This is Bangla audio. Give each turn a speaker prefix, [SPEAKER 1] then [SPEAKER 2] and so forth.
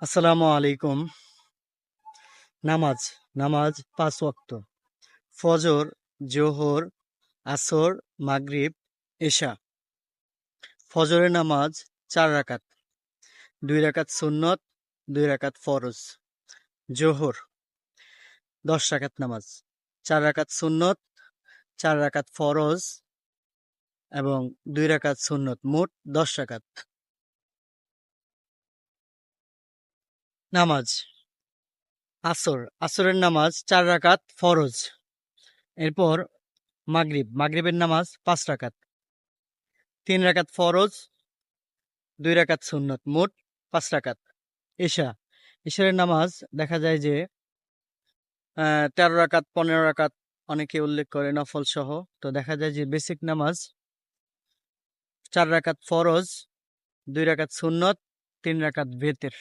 [SPEAKER 1] আসসালামু আলাইকুম। নামাজ নামাজ ৫ ওয়াক্ত। ফজর, জোহর, আসর, মাগরিব, এশা। ফজরের নামাজ ৪ রাকাত, ২ রাকাত সুন্নত, ২ রাকাত ফরজ। জোহর ১০ রাকাত নামাজ, ৪ রাকাত সুন্নত, ৪ রাকাত ফরজ এবং ২ রাকাত সুন্নত, মোট ১০ রাকাত। নামাজ আসরের নামাজ ৪ রাকাত ফরজ। এরপর মাগরিবের নামাজ ৫ রাকাত, ৩ রাকাত ফরজ, ২ রাকাত সুন্নত, মোট ৫ রাকাত। এশারের নামাজ দেখা যায় যে ১৩ রাকাত, ১৫ রাকাত অনেকে উল্লেখ করে নফল সহ। তো দেখা যায় যে বেসিক নামাজ ৪ রাকাত ফরজ, ২ রাকাত সুন্নত, ৩ রাকাত ভিতর।